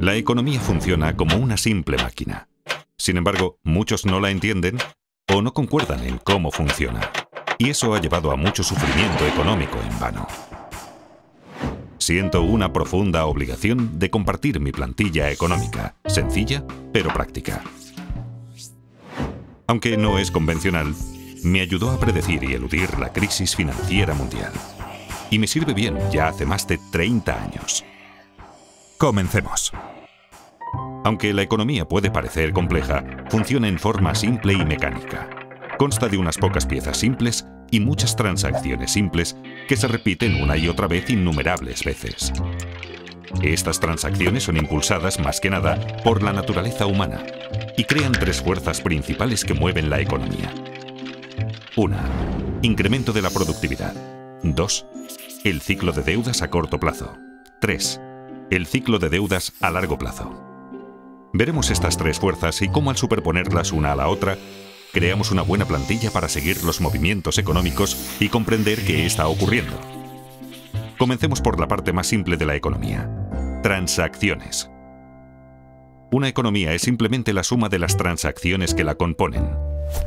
La economía funciona como una simple máquina. Sin embargo, muchos no la entienden o no concuerdan en cómo funciona. Y eso ha llevado a mucho sufrimiento económico en vano. Siento una profunda obligación de compartir mi plantilla económica, sencilla pero práctica. Aunque no es convencional, me ayudó a predecir y eludir la crisis financiera mundial. Y me sirve bien ya hace más de 30 años. Comencemos. Aunque la economía puede parecer compleja, funciona en forma simple y mecánica. Consta de unas pocas piezas simples y muchas transacciones simples que se repiten una y otra vez innumerables veces. Estas transacciones son impulsadas más que nada por la naturaleza humana y crean tres fuerzas principales que mueven la economía. 1. Incremento de la productividad. 2. El ciclo de deudas a corto plazo. 3. El ciclo de deudas a largo plazo. Veremos estas tres fuerzas y cómo al superponerlas una a la otra, creamos una buena plantilla para seguir los movimientos económicos y comprender qué está ocurriendo. Comencemos por la parte más simple de la economía: transacciones. Una economía es simplemente la suma de las transacciones que la componen.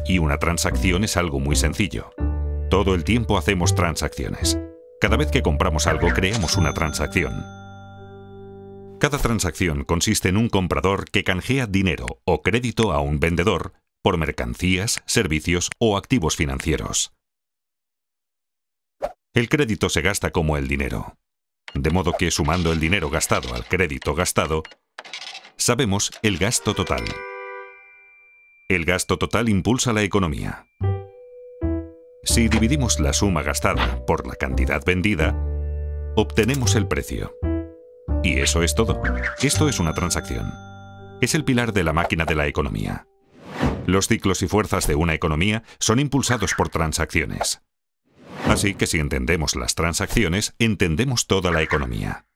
Y una transacción es algo muy sencillo. Todo el tiempo hacemos transacciones. Cada vez que compramos algo, creamos una transacción. Cada transacción consiste en un comprador que canjea dinero o crédito a un vendedor por mercancías, servicios o activos financieros. El crédito se gasta como el dinero. De modo que sumando el dinero gastado al crédito gastado, sabemos el gasto total. El gasto total impulsa la economía. Si dividimos la suma gastada por la cantidad vendida, obtenemos el precio. Y eso es todo. Esto es una transacción. Es el pilar de la máquina de la economía. Los ciclos y fuerzas de una economía son impulsados por transacciones. Así que si entendemos las transacciones, entendemos toda la economía.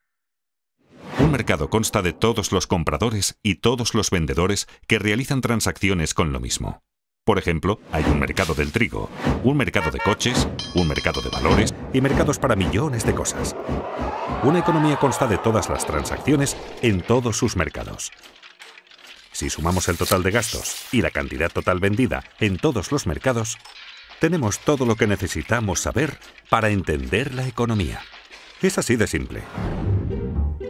Un mercado consta de todos los compradores y todos los vendedores que realizan transacciones con lo mismo. Por ejemplo, hay un mercado del trigo, un mercado de coches, un mercado de valores y mercados para millones de cosas. Una economía consta de todas las transacciones en todos sus mercados. Si sumamos el total de gastos y la cantidad total vendida en todos los mercados, tenemos todo lo que necesitamos saber para entender la economía. Es así de simple.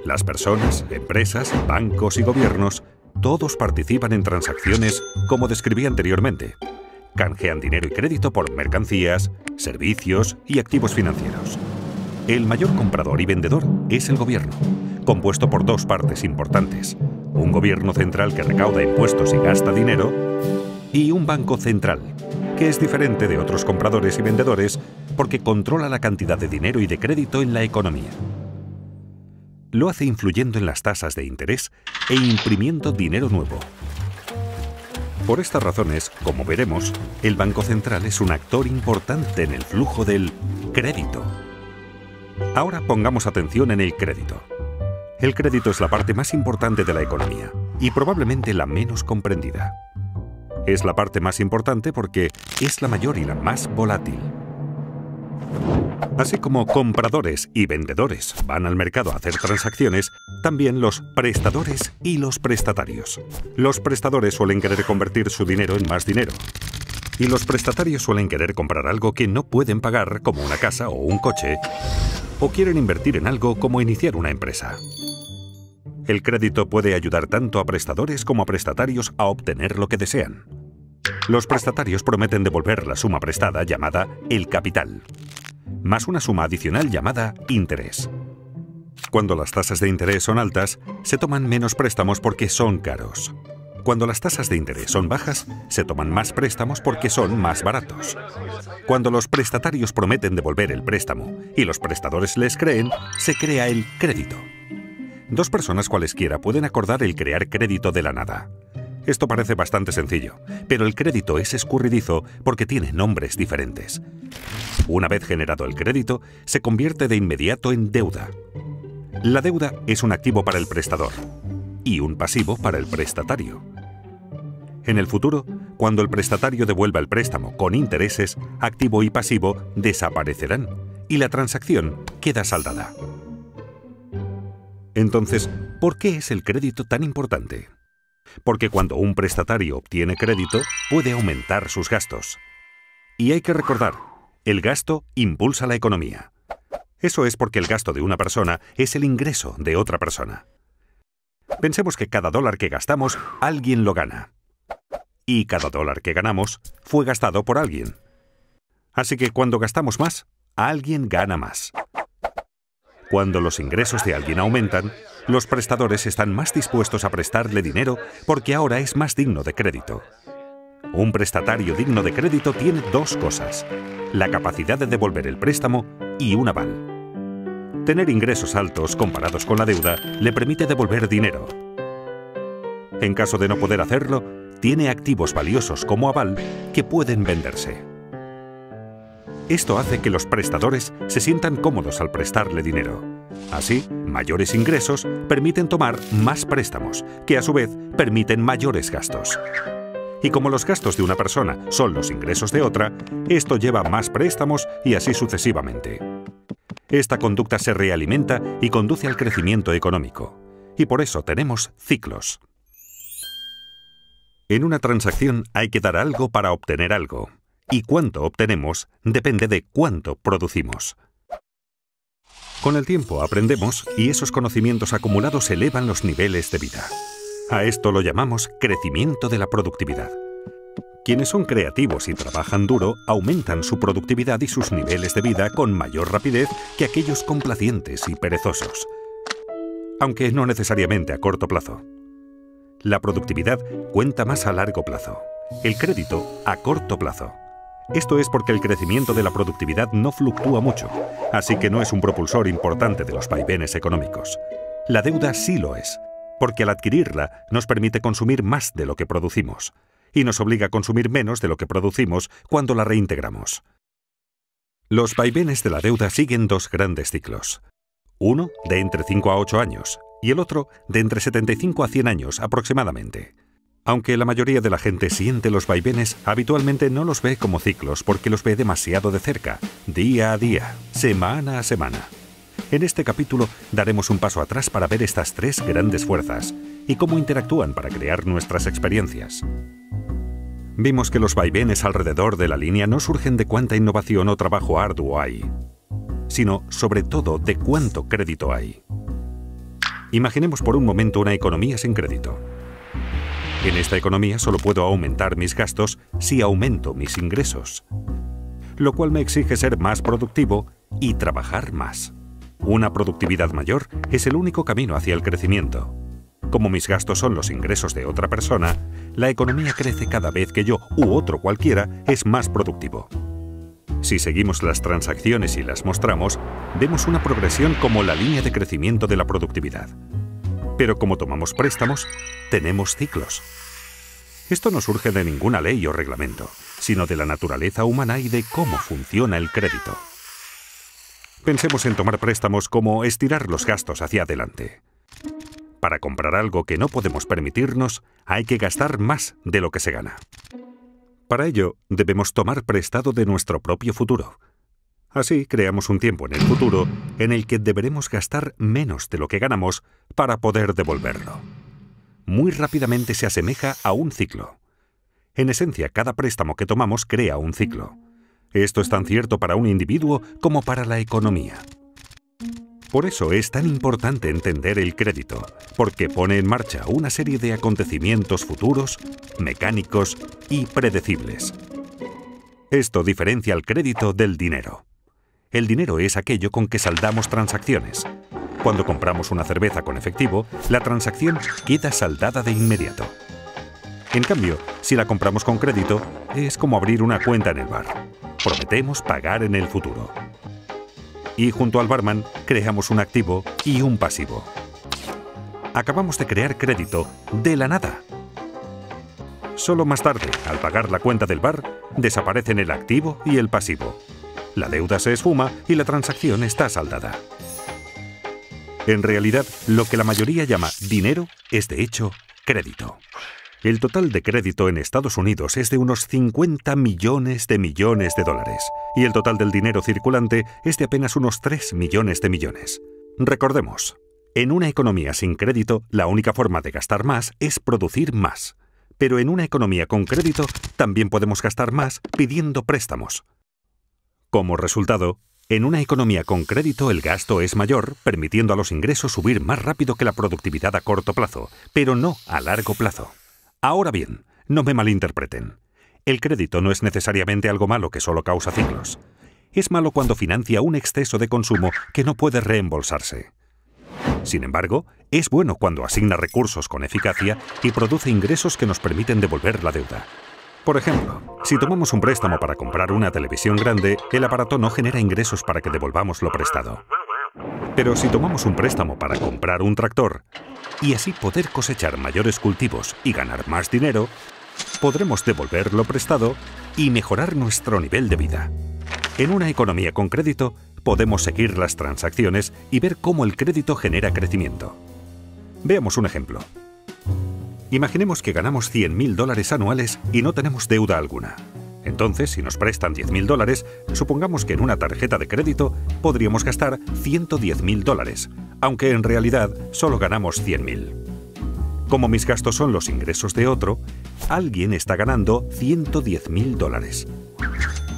Las personas, empresas, bancos y gobiernos, todos participan en transacciones como describí anteriormente. Canjean dinero y crédito por mercancías, servicios y activos financieros. El mayor comprador y vendedor es el gobierno, compuesto por dos partes importantes: un gobierno central que recauda impuestos y gasta dinero, y un banco central, que es diferente de otros compradores y vendedores porque controla la cantidad de dinero y de crédito en la economía. Lo hace influyendo en las tasas de interés e imprimiendo dinero nuevo. Por estas razones, como veremos, el Banco Central es un actor importante en el flujo del crédito. Ahora pongamos atención en el crédito. El crédito es la parte más importante de la economía y probablemente la menos comprendida. Es la parte más importante porque es la mayor y la más volátil. Así como compradores y vendedores van al mercado a hacer transacciones, también los prestadores y los prestatarios. Los prestadores suelen querer convertir su dinero en más dinero. Y los prestatarios suelen querer comprar algo que no pueden pagar, como una casa o un coche, o quieren invertir en algo como iniciar una empresa. El crédito puede ayudar tanto a prestadores como a prestatarios a obtener lo que desean. Los prestatarios prometen devolver la suma prestada llamada el capital, más una suma adicional llamada interés. Cuando las tasas de interés son altas, se toman menos préstamos porque son caros. Cuando las tasas de interés son bajas, se toman más préstamos porque son más baratos. Cuando los prestatarios prometen devolver el préstamo y los prestadores les creen, se crea el crédito. Dos personas cualesquiera pueden acordar el crear crédito de la nada. Esto parece bastante sencillo, pero el crédito es escurridizo porque tiene nombres diferentes. Una vez generado el crédito, se convierte de inmediato en deuda. La deuda es un activo para el prestador y un pasivo para el prestatario. En el futuro, cuando el prestatario devuelva el préstamo con intereses, activo y pasivo desaparecerán y la transacción queda saldada. Entonces, ¿Por qué es el crédito tan importante? Porque cuando un prestatario obtiene crédito, puede aumentar sus gastos. Y hay que recordar, el gasto impulsa la economía. Eso es porque el gasto de una persona es el ingreso de otra persona. Pensemos que cada dólar que gastamos, alguien lo gana. Y cada dólar que ganamos fue gastado por alguien. Así que cuando gastamos más, alguien gana más. Cuando los ingresos de alguien aumentan, los prestadores están más dispuestos a prestarle dinero porque ahora es más digno de crédito. Un prestatario digno de crédito tiene dos cosas: la capacidad de devolver el préstamo y un aval. Tener ingresos altos comparados con la deuda le permite devolver dinero. En caso de no poder hacerlo, tiene activos valiosos como aval que pueden venderse. Esto hace que los prestadores se sientan cómodos al prestarle dinero. Así, mayores ingresos permiten tomar más préstamos, que a su vez permiten mayores gastos. Y como los gastos de una persona son los ingresos de otra, esto lleva a más préstamos y así sucesivamente. Esta conducta se realimenta y conduce al crecimiento económico. Y por eso tenemos ciclos. En una transacción hay que dar algo para obtener algo. Y cuánto obtenemos depende de cuánto producimos. Con el tiempo aprendemos y esos conocimientos acumulados elevan los niveles de vida. A esto lo llamamos crecimiento de la productividad. Quienes son creativos y trabajan duro aumentan su productividad y sus niveles de vida con mayor rapidez que aquellos complacientes y perezosos. Aunque no necesariamente a corto plazo. La productividad cuenta más a largo plazo. El crédito a corto plazo. Esto es porque el crecimiento de la productividad no fluctúa mucho, así que no es un propulsor importante de los vaivenes económicos. La deuda sí lo es, porque al adquirirla nos permite consumir más de lo que producimos, y nos obliga a consumir menos de lo que producimos cuando la reintegramos. Los vaivenes de la deuda siguen dos grandes ciclos. Uno de entre 5 a 8 años, y el otro de entre 75 a 100 años aproximadamente. Aunque la mayoría de la gente siente los vaivenes, habitualmente no los ve como ciclos porque los ve demasiado de cerca, día a día, semana a semana. En este capítulo daremos un paso atrás para ver estas tres grandes fuerzas y cómo interactúan para crear nuestras experiencias. Vimos que los vaivenes alrededor de la línea no surgen de cuánta innovación o trabajo arduo hay, sino sobre todo de cuánto crédito hay. Imaginemos por un momento una economía sin crédito. En esta economía solo puedo aumentar mis gastos si aumento mis ingresos, lo cual me exige ser más productivo y trabajar más. Una productividad mayor es el único camino hacia el crecimiento. Como mis gastos son los ingresos de otra persona, la economía crece cada vez que yo u otro cualquiera es más productivo. Si seguimos las transacciones y las mostramos, vemos una progresión como la línea de crecimiento de la productividad. Pero como tomamos préstamos, tenemos ciclos. Esto no surge de ninguna ley o reglamento, sino de la naturaleza humana y de cómo funciona el crédito. Pensemos en tomar préstamos como estirar los gastos hacia adelante. Para comprar algo que no podemos permitirnos, hay que gastar más de lo que se gana. Para ello, debemos tomar prestado de nuestro propio futuro. Así, creamos un tiempo en el futuro en el que deberemos gastar menos de lo que ganamos para poder devolverlo. Muy rápidamente se asemeja a un ciclo. En esencia, cada préstamo que tomamos crea un ciclo. Esto es tan cierto para un individuo como para la economía. Por eso es tan importante entender el crédito, porque pone en marcha una serie de acontecimientos futuros, mecánicos y predecibles. Esto diferencia el crédito del dinero. El dinero es aquello con que saldamos transacciones. Cuando compramos una cerveza con efectivo, la transacción queda saldada de inmediato. En cambio, si la compramos con crédito, es como abrir una cuenta en el bar. Prometemos pagar en el futuro. Y junto al barman, creamos un activo y un pasivo. Acabamos de crear crédito de la nada. Solo más tarde, al pagar la cuenta del bar, desaparecen el activo y el pasivo. La deuda se esfuma y la transacción está saldada. En realidad, lo que la mayoría llama dinero es de hecho crédito. El total de crédito en Estados Unidos es de unos 50 millones de dólares y el total del dinero circulante es de apenas unos 3 millones de millones. Recordemos, En una economía sin crédito, la única forma de gastar más es producir más. Pero en una economía con crédito, también podemos gastar más pidiendo préstamos. Como resultado, en una economía con crédito el gasto es mayor, permitiendo a los ingresos subir más rápido que la productividad a corto plazo, pero no a largo plazo. Ahora bien, no me malinterpreten. El crédito no es necesariamente algo malo que solo causa ciclos. Es malo cuando financia un exceso de consumo que no puede reembolsarse. Sin embargo, es bueno cuando asigna recursos con eficacia y produce ingresos que nos permiten devolver la deuda. Por ejemplo, si tomamos un préstamo para comprar una televisión grande, el aparato no genera ingresos para que devolvamos lo prestado. Pero si tomamos un préstamo para comprar un tractor y así poder cosechar mayores cultivos y ganar más dinero, podremos devolver lo prestado y mejorar nuestro nivel de vida. En una economía con crédito, podemos seguir las transacciones y ver cómo el crédito genera crecimiento. Veamos un ejemplo. Imaginemos que ganamos $100.000 anuales y no tenemos deuda alguna. Entonces, si nos prestan $10.000, supongamos que en una tarjeta de crédito podríamos gastar $110.000, aunque en realidad solo ganamos $100.000. Como mis gastos son los ingresos de otro, alguien está ganando $110.000.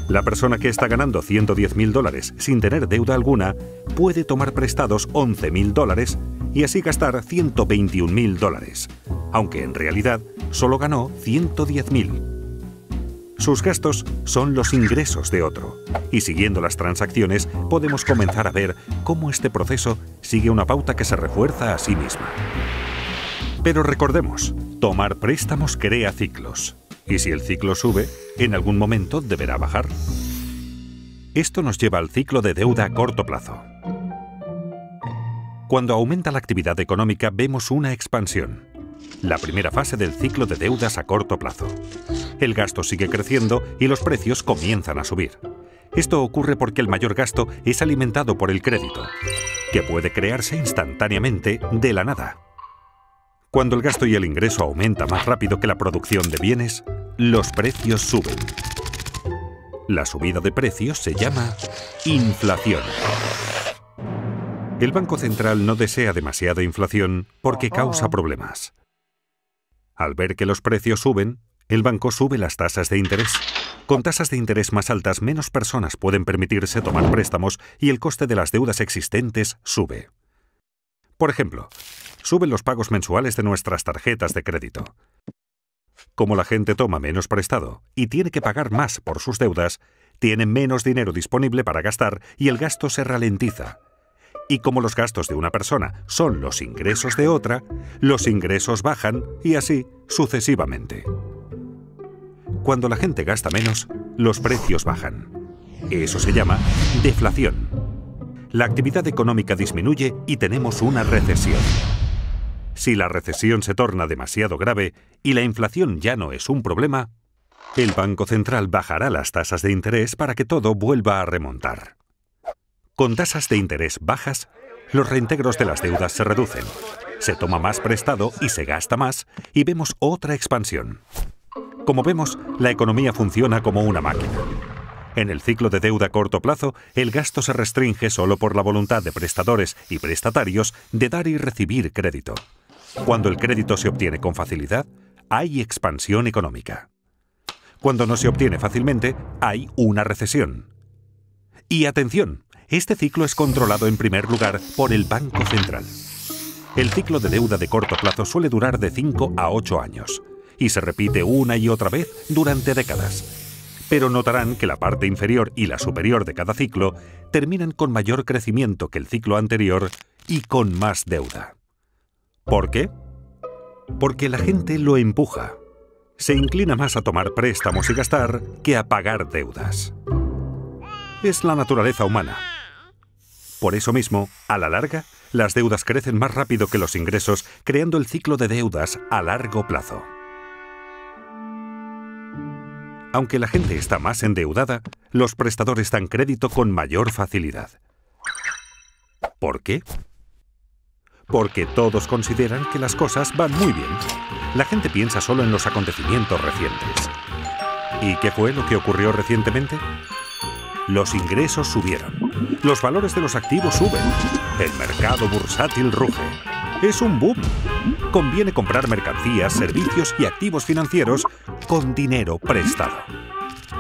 La persona que está ganando $110.000 sin tener deuda alguna puede tomar prestados $11.000 y así gastar $121.000, aunque en realidad solo ganó $110.000. Sus gastos son los ingresos de otro, y siguiendo las transacciones podemos comenzar a ver cómo este proceso sigue una pauta que se refuerza a sí misma. Pero recordemos, tomar préstamos crea ciclos. Y si el ciclo sube, en algún momento deberá bajar. Esto nos lleva al ciclo de deuda a corto plazo. Cuando aumenta la actividad económica, vemos una expansión. La primera fase del ciclo de deudas a corto plazo. El gasto sigue creciendo y los precios comienzan a subir. Esto ocurre porque el mayor gasto es alimentado por el crédito, que puede crearse instantáneamente de la nada. Cuando el gasto y el ingreso aumenta más rápido que la producción de bienes, los precios suben. La subida de precios se llama inflación. El Banco Central no desea demasiada inflación porque causa problemas. Al ver que los precios suben, el banco sube las tasas de interés. Con tasas de interés más altas, menos personas pueden permitirse tomar préstamos y el coste de las deudas existentes sube. Por ejemplo, suben los pagos mensuales de nuestras tarjetas de crédito. Como la gente toma menos prestado y tiene que pagar más por sus deudas, tienen menos dinero disponible para gastar y el gasto se ralentiza. Y como los gastos de una persona son los ingresos de otra, los ingresos bajan y así sucesivamente. Cuando la gente gasta menos, los precios bajan. Eso se llama deflación. La actividad económica disminuye y tenemos una recesión. Si la recesión se torna demasiado grave y la inflación ya no es un problema, el Banco Central bajará las tasas de interés para que todo vuelva a remontar. Con tasas de interés bajas, los reintegros de las deudas se reducen, se toma más prestado y se gasta más, y vemos otra expansión. Como vemos, la economía funciona como una máquina. En el ciclo de deuda a corto plazo, el gasto se restringe solo por la voluntad de prestadores y prestatarios de dar y recibir crédito. Cuando el crédito se obtiene con facilidad, hay expansión económica. Cuando no se obtiene fácilmente, hay una recesión. Y atención, este ciclo es controlado en primer lugar por el Banco Central. El ciclo de deuda de corto plazo suele durar de 5 a 8 años y se repite una y otra vez durante décadas. Pero notarán que la parte inferior y la superior de cada ciclo terminan con mayor crecimiento que el ciclo anterior y con más deuda. ¿Por qué? Porque la gente lo empuja. Se inclina más a tomar préstamos y gastar que a pagar deudas. Es la naturaleza humana. Por eso mismo, a la larga, las deudas crecen más rápido que los ingresos, creando el ciclo de deudas a largo plazo. Aunque la gente está más endeudada, los prestadores dan crédito con mayor facilidad. ¿Por qué? Porque todos consideran que las cosas van muy bien. La gente piensa solo en los acontecimientos recientes. ¿Y qué fue lo que ocurrió recientemente? Los ingresos subieron. Los valores de los activos suben. El mercado bursátil ruge. Es un boom. Conviene comprar mercancías, servicios y activos financieros con dinero prestado.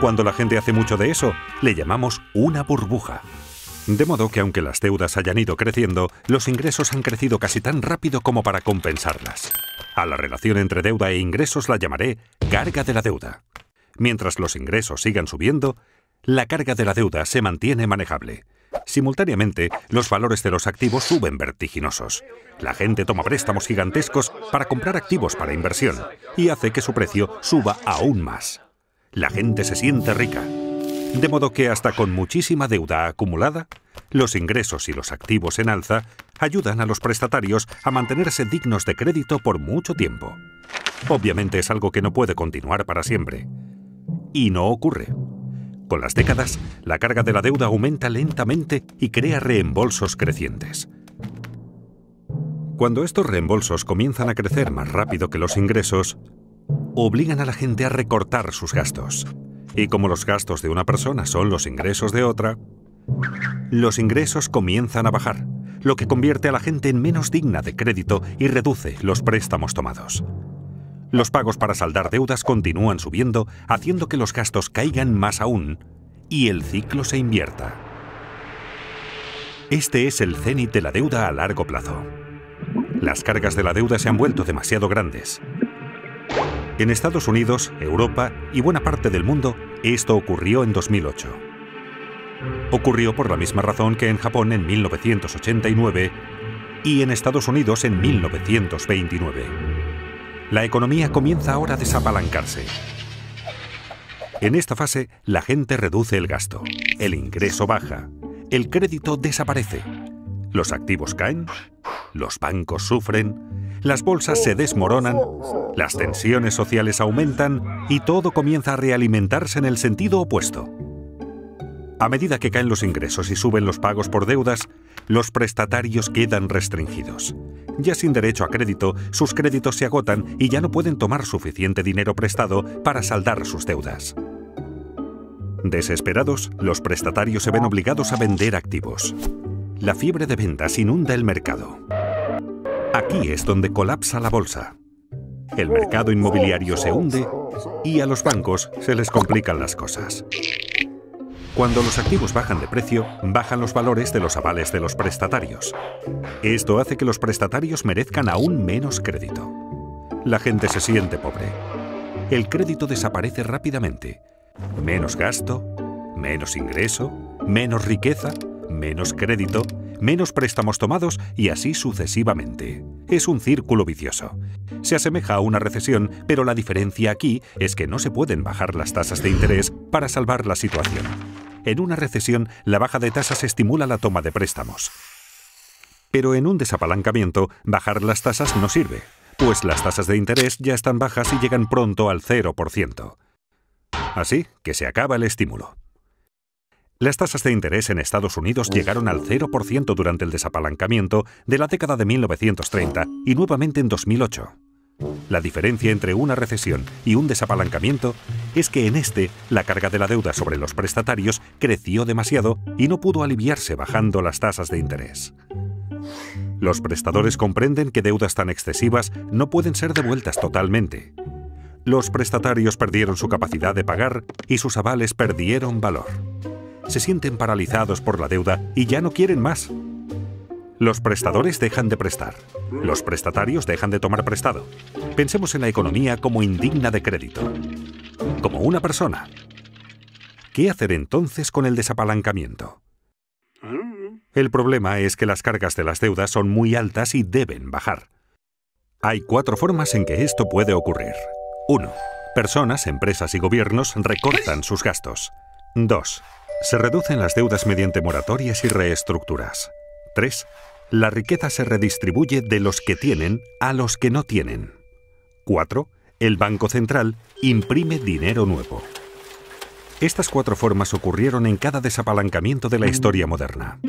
Cuando la gente hace mucho de eso, le llamamos una burbuja. De modo que aunque las deudas hayan ido creciendo, los ingresos han crecido casi tan rápido como para compensarlas. A la relación entre deuda e ingresos la llamaré carga de la deuda. Mientras los ingresos sigan subiendo, la carga de la deuda se mantiene manejable. Simultáneamente, los valores de los activos suben vertiginosos. La gente toma préstamos gigantescos para comprar activos para inversión y hace que su precio suba aún más. La gente se siente rica. De modo que hasta con muchísima deuda acumulada, los ingresos y los activos en alza ayudan a los prestatarios a mantenerse dignos de crédito por mucho tiempo. Obviamente es algo que no puede continuar para siempre. Y no ocurre. Con las décadas, la carga de la deuda aumenta lentamente y crea reembolsos crecientes. Cuando estos reembolsos comienzan a crecer más rápido que los ingresos, obligan a la gente a recortar sus gastos. Y como los gastos de una persona son los ingresos de otra, los ingresos comienzan a bajar, lo que convierte a la gente en menos digna de crédito y reduce los préstamos tomados. Los pagos para saldar deudas continúan subiendo, haciendo que los gastos caigan más aún y el ciclo se invierta. Este es el cenit de la deuda a largo plazo. Las cargas de la deuda se han vuelto demasiado grandes. En Estados Unidos, Europa y buena parte del mundo, esto ocurrió en 2008. Ocurrió por la misma razón que en Japón en 1989 y en Estados Unidos en 1929. La economía comienza ahora a desapalancarse. En esta fase, la gente reduce el gasto, el ingreso baja, el crédito desaparece, los activos caen, los bancos sufren, las bolsas se desmoronan, las tensiones sociales aumentan y todo comienza a realimentarse en el sentido opuesto. A medida que caen los ingresos y suben los pagos por deudas, los prestatarios quedan restringidos. Ya sin derecho a crédito, sus créditos se agotan y ya no pueden tomar suficiente dinero prestado para saldar sus deudas. Desesperados, los prestatarios se ven obligados a vender activos. La fiebre de ventas inunda el mercado. Aquí es donde colapsa la bolsa. El mercado inmobiliario se hunde y a los bancos se les complican las cosas. Cuando los activos bajan de precio, bajan los valores de los avales de los prestatarios. Esto hace que los prestatarios merezcan aún menos crédito. La gente se siente pobre. El crédito desaparece rápidamente. Menos gasto, menos ingreso, menos riqueza, menos crédito, menos préstamos tomados y así sucesivamente. Es un círculo vicioso. Se asemeja a una recesión, pero la diferencia aquí es que no se pueden bajar las tasas de interés para salvar la situación. En una recesión, la baja de tasas estimula la toma de préstamos. Pero en un desapalancamiento, bajar las tasas no sirve, pues las tasas de interés ya están bajas y llegan pronto al 0%. Así que se acaba el estímulo. Las tasas de interés en Estados Unidos llegaron al 0% durante el desapalancamiento de la década de 1930 y nuevamente en 2008. La diferencia entre una recesión y un desapalancamiento es que en este, la carga de la deuda sobre los prestatarios creció demasiado y no pudo aliviarse bajando las tasas de interés. Los prestadores comprenden que deudas tan excesivas no pueden ser devueltas totalmente. Los prestatarios perdieron su capacidad de pagar y sus avales perdieron valor. Se sienten paralizados por la deuda y ya no quieren más. Los prestadores dejan de prestar. Los prestatarios dejan de tomar prestado. Pensemos en la economía como indigna de crédito. Como una persona. ¿Qué hacer entonces con el desapalancamiento? El problema es que las cargas de las deudas son muy altas y deben bajar. Hay 4 formas en que esto puede ocurrir. 1. Personas, empresas y gobiernos recortan sus gastos. 2. Se reducen las deudas mediante moratorias y reestructuras. 3. La riqueza se redistribuye de los que tienen a los que no tienen. 4. El Banco Central imprime dinero nuevo. Estas 4 formas ocurrieron en cada desapalancamiento de la historia moderna.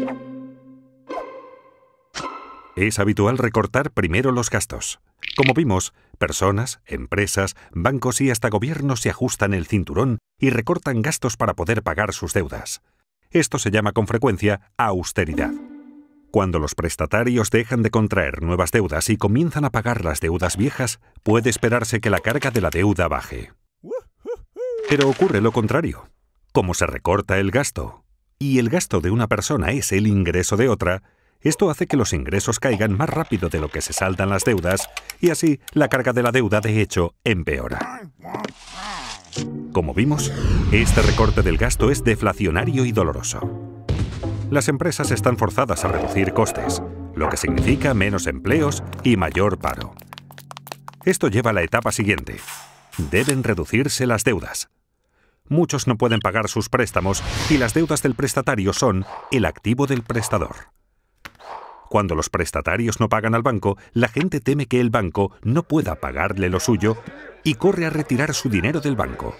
Es habitual recortar primero los gastos. Como vimos, personas, empresas, bancos y hasta gobiernos se ajustan el cinturón y recortan gastos para poder pagar sus deudas. Esto se llama con frecuencia austeridad. Cuando los prestatarios dejan de contraer nuevas deudas y comienzan a pagar las deudas viejas, puede esperarse que la carga de la deuda baje. Pero ocurre lo contrario. Como se recorta el gasto, y el gasto de una persona es el ingreso de otra, esto hace que los ingresos caigan más rápido de lo que se saldan las deudas, y así la carga de la deuda, de hecho, empeora. Como vimos, este recorte del gasto es deflacionario y doloroso. Las empresas están forzadas a reducir costes, lo que significa menos empleos y mayor paro. Esto lleva a la etapa siguiente. Deben reducirse las deudas. Muchos no pueden pagar sus préstamos y las deudas del prestatario son el activo del prestador. Cuando los prestatarios no pagan al banco, la gente teme que el banco no pueda pagarle lo suyo y corre a retirar su dinero del banco.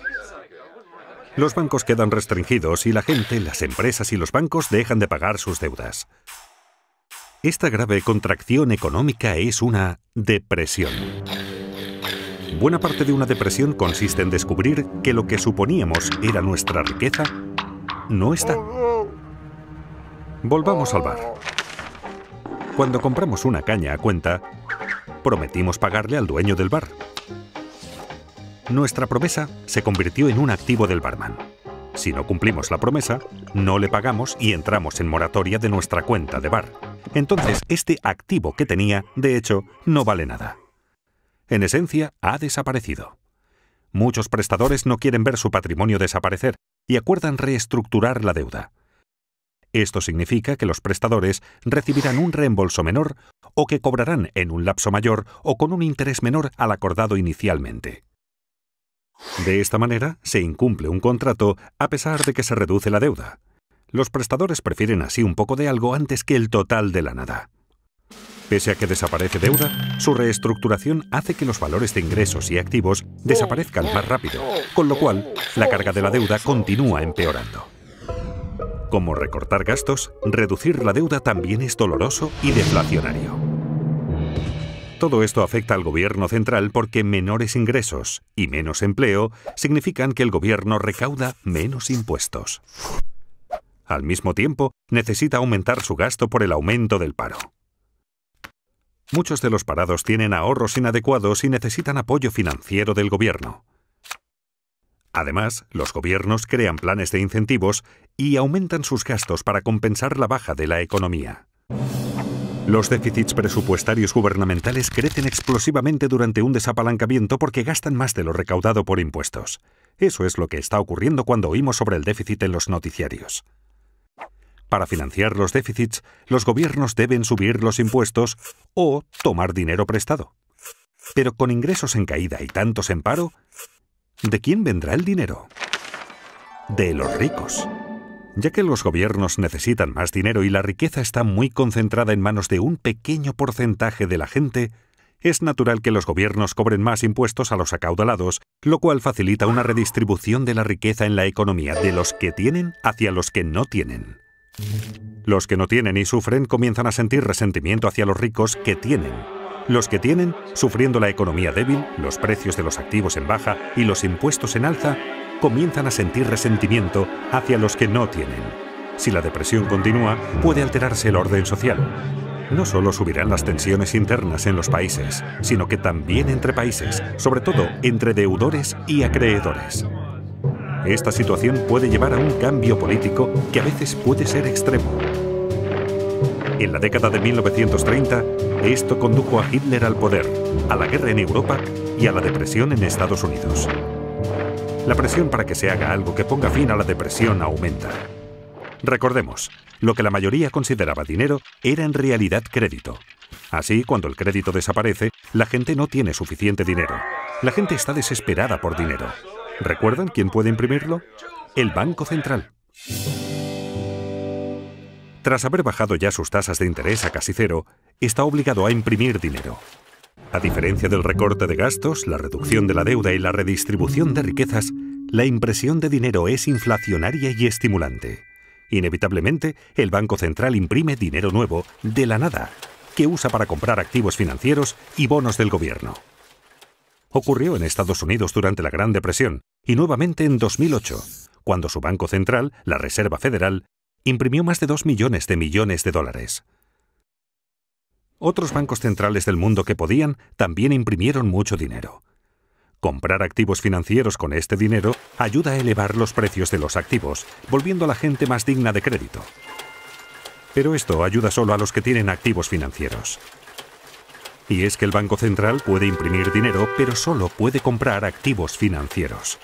Los bancos quedan restringidos y la gente, las empresas y los bancos dejan de pagar sus deudas. Esta grave contracción económica es una depresión. Buena parte de una depresión consiste en descubrir que lo que suponíamos era nuestra riqueza no está. Volvamos al bar. Cuando compramos una caña a cuenta, prometimos pagarle al dueño del bar. Nuestra promesa se convirtió en un activo del barman. Si no cumplimos la promesa, no le pagamos y entramos en moratoria de nuestra cuenta de bar. Entonces, este activo que tenía, de hecho, no vale nada. En esencia, ha desaparecido. Muchos prestadores no quieren ver su patrimonio desaparecer y acuerdan reestructurar la deuda. Esto significa que los prestadores recibirán un reembolso menor o que cobrarán en un lapso mayor o con un interés menor al acordado inicialmente. De esta manera, se incumple un contrato a pesar de que se reduce la deuda. Los prestadores prefieren así un poco de algo antes que el total de la nada. Pese a que desaparece deuda, su reestructuración hace que los valores de ingresos y activos desaparezcan más rápido, con lo cual la carga de la deuda continúa empeorando. Como recortar gastos, reducir la deuda también es doloroso y deflacionario. Todo esto afecta al gobierno central porque menores ingresos y menos empleo significan que el gobierno recauda menos impuestos. Al mismo tiempo, necesita aumentar su gasto por el aumento del paro. Muchos de los parados tienen ahorros inadecuados y necesitan apoyo financiero del gobierno. Además, los gobiernos crean planes de incentivos y aumentan sus gastos para compensar la baja de la economía. Los déficits presupuestarios gubernamentales crecen explosivamente durante un desapalancamiento porque gastan más de lo recaudado por impuestos. Eso es lo que está ocurriendo cuando oímos sobre el déficit en los noticiarios. Para financiar los déficits, los gobiernos deben subir los impuestos o tomar dinero prestado. Pero con ingresos en caída y tantos en paro, ¿de quién vendrá el dinero? De los ricos. Ya que los gobiernos necesitan más dinero y la riqueza está muy concentrada en manos de un pequeño porcentaje de la gente, es natural que los gobiernos cobren más impuestos a los acaudalados, lo cual facilita una redistribución de la riqueza en la economía de los que tienen hacia los que no tienen. Los que no tienen y sufren comienzan a sentir resentimiento hacia los ricos que tienen. Los que tienen, sufriendo la economía débil, los precios de los activos en baja y los impuestos en alza, comienzan a sentir resentimiento hacia los que no tienen. Si la depresión continúa, puede alterarse el orden social. No solo subirán las tensiones internas en los países, sino que también entre países, sobre todo entre deudores y acreedores. Esta situación puede llevar a un cambio político que a veces puede ser extremo. En la década de 1930, esto condujo a Hitler al poder, a la guerra en Europa y a la depresión en Estados Unidos. La presión para que se haga algo que ponga fin a la depresión aumenta. Recordemos, lo que la mayoría consideraba dinero era en realidad crédito. Así, cuando el crédito desaparece, la gente no tiene suficiente dinero. La gente está desesperada por dinero. ¿Recuerdan quién puede imprimirlo? El Banco Central. Tras haber bajado ya sus tasas de interés a casi cero, está obligado a imprimir dinero. A diferencia del recorte de gastos, la reducción de la deuda y la redistribución de riquezas, la impresión de dinero es inflacionaria y estimulante. Inevitablemente, el Banco Central imprime dinero nuevo, de la nada, que usa para comprar activos financieros y bonos del gobierno. Ocurrió en Estados Unidos durante la Gran Depresión y nuevamente en 2008, cuando su Banco Central, la Reserva Federal, imprimió más de 2 millones de dólares. Otros bancos centrales del mundo que podían también imprimieron mucho dinero. Comprar activos financieros con este dinero ayuda a elevar los precios de los activos, volviendo a la gente más digna de crédito. Pero esto ayuda solo a los que tienen activos financieros. Y es que el Banco Central puede imprimir dinero, pero solo puede comprar activos financieros.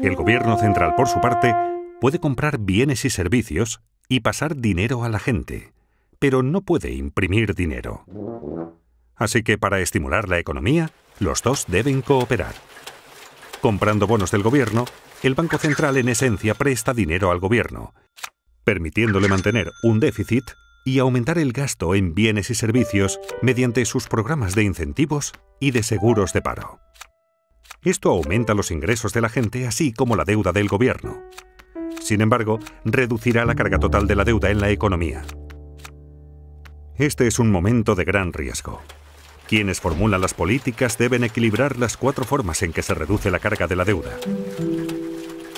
El Gobierno Central, por su parte, puede comprar bienes y servicios y pasar dinero a la gente, pero no puede imprimir dinero. Así que para estimular la economía, los dos deben cooperar. Comprando bonos del gobierno, el Banco Central en esencia presta dinero al gobierno, permitiéndole mantener un déficit y aumentar el gasto en bienes y servicios mediante sus programas de incentivos y de seguros de paro. Esto aumenta los ingresos de la gente, así como la deuda del gobierno. Sin embargo, reducirá la carga total de la deuda en la economía. Este es un momento de gran riesgo. Quienes formulan las políticas deben equilibrar las 4 formas en que se reduce la carga de la deuda.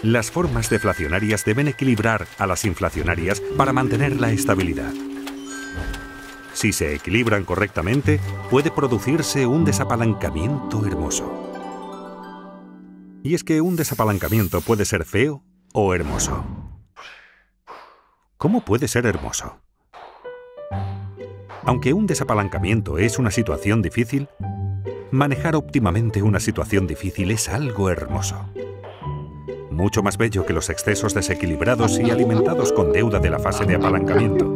Las formas deflacionarias deben equilibrar a las inflacionarias para mantener la estabilidad. Si se equilibran correctamente, puede producirse un desapalancamiento hermoso. Y es que un desapalancamiento puede ser feo o hermoso. ¿Cómo puede ser hermoso? Aunque un desapalancamiento es una situación difícil, manejar óptimamente una situación difícil es algo hermoso. Mucho más bello que los excesos desequilibrados y alimentados con deuda de la fase de apalancamiento.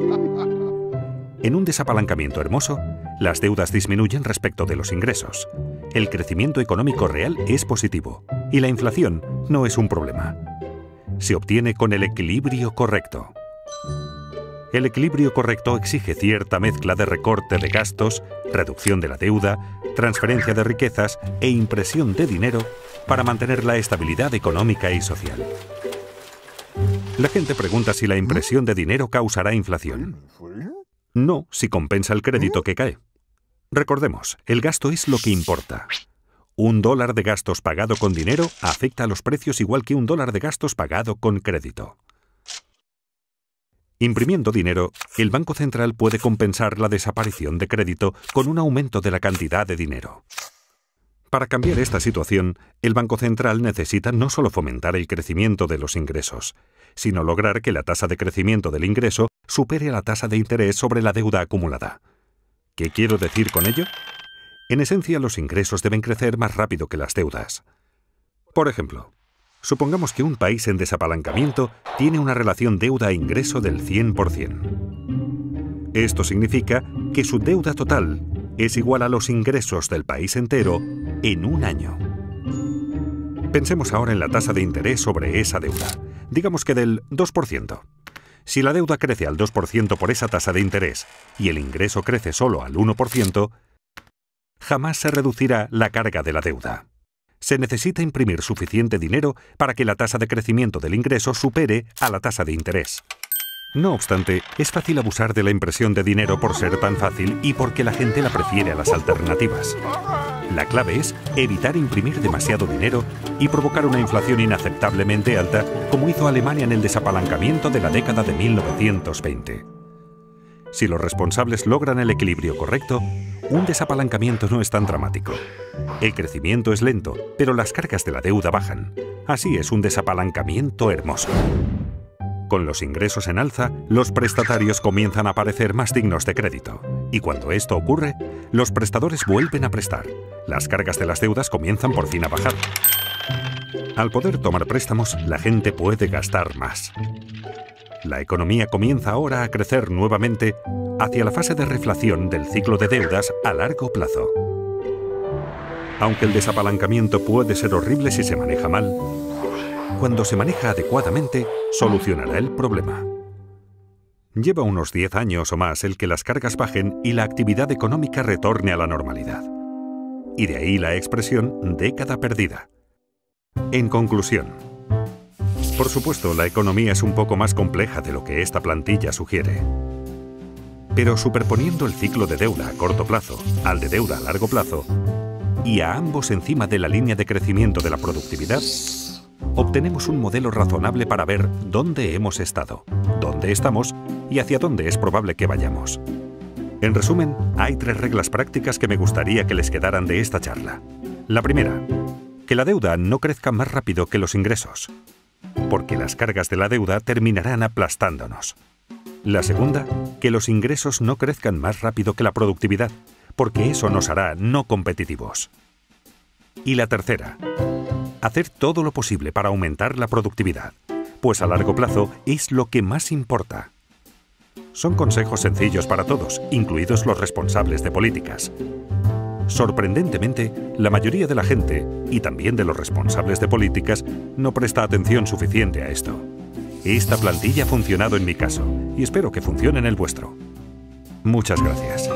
En un desapalancamiento hermoso, las deudas disminuyen respecto de los ingresos. El crecimiento económico real es positivo y la inflación no es un problema. Se obtiene con el equilibrio correcto. El equilibrio correcto exige cierta mezcla de recorte de gastos, reducción de la deuda, transferencia de riquezas e impresión de dinero para mantener la estabilidad económica y social. La gente pregunta si la impresión de dinero causará inflación. No, si compensa el crédito que cae. Recordemos, el gasto es lo que importa. $1 de gastos pagado con dinero afecta a los precios igual que $1 de gastos pagado con crédito. Imprimiendo dinero, el Banco Central puede compensar la desaparición de crédito con un aumento de la cantidad de dinero. Para cambiar esta situación, el Banco Central necesita no solo fomentar el crecimiento de los ingresos, sino lograr que la tasa de crecimiento del ingreso supere a la tasa de interés sobre la deuda acumulada. ¿Qué quiero decir con ello? En esencia, los ingresos deben crecer más rápido que las deudas. Por ejemplo, supongamos que un país en desapalancamiento tiene una relación deuda-ingreso del 100%. Esto significa que su deuda total es igual a los ingresos del país entero en un año. Pensemos ahora en la tasa de interés sobre esa deuda, digamos que del 2%. Si la deuda crece al 2% por esa tasa de interés y el ingreso crece solo al 1%, jamás se reducirá la carga de la deuda. Se necesita imprimir suficiente dinero para que la tasa de crecimiento del ingreso supere a la tasa de interés. No obstante, es fácil abusar de la impresión de dinero por ser tan fácil y porque la gente la prefiere a las alternativas. La clave es evitar imprimir demasiado dinero y provocar una inflación inaceptablemente alta, como hizo Alemania en el desapalancamiento de la década de 1920. Si los responsables logran el equilibrio correcto, un desapalancamiento no es tan dramático. El crecimiento es lento, pero las cargas de la deuda bajan. Así es un desapalancamiento hermoso. Con los ingresos en alza, los prestatarios comienzan a parecer más dignos de crédito. Y cuando esto ocurre, los prestadores vuelven a prestar. Las cargas de las deudas comienzan por fin a bajar. Al poder tomar préstamos, la gente puede gastar más. La economía comienza ahora a crecer nuevamente hacia la fase de reflación del ciclo de deudas a largo plazo. Aunque el desapalancamiento puede ser horrible si se maneja mal, cuando se maneja adecuadamente, solucionará el problema. Lleva unos 10 años o más el que las cargas bajen y la actividad económica retorne a la normalidad. Y de ahí la expresión década perdida. En conclusión, por supuesto, la economía es un poco más compleja de lo que esta plantilla sugiere. Pero superponiendo el ciclo de deuda a corto plazo al de deuda a largo plazo, y a ambos encima de la línea de crecimiento de la productividad, obtenemos un modelo razonable para ver dónde hemos estado, dónde estamos y hacia dónde es probable que vayamos. En resumen, hay 3 reglas prácticas que me gustaría que les quedaran de esta charla. La primera, que la deuda no crezca más rápido que los ingresos, porque las cargas de la deuda terminarán aplastándonos. La segunda, que los ingresos no crezcan más rápido que la productividad, porque eso nos hará no competitivos. Y la tercera, hacer todo lo posible para aumentar la productividad, pues a largo plazo es lo que más importa. Son consejos sencillos para todos, incluidos los responsables de políticas. Sorprendentemente, la mayoría de la gente, y también de los responsables de políticas, no presta atención suficiente a esto. Esta plantilla ha funcionado en mi caso, y espero que funcione en el vuestro. Muchas gracias.